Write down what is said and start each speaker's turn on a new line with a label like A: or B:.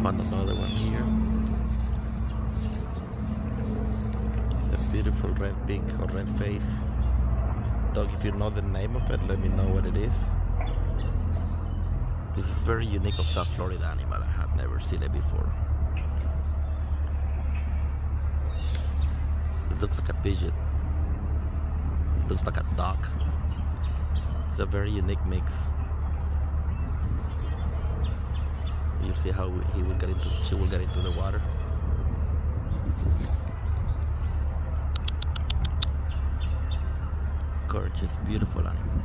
A: found another one here. The beautiful red beak or red face. Dog, if you know the name of it, let me know what it is. This is very unique of South Florida animal. I have never seen it before. It looks like a pigeon. It looks like a duck. It's a very unique mix. You see how she will get into the water. Gorgeous, beautiful animal.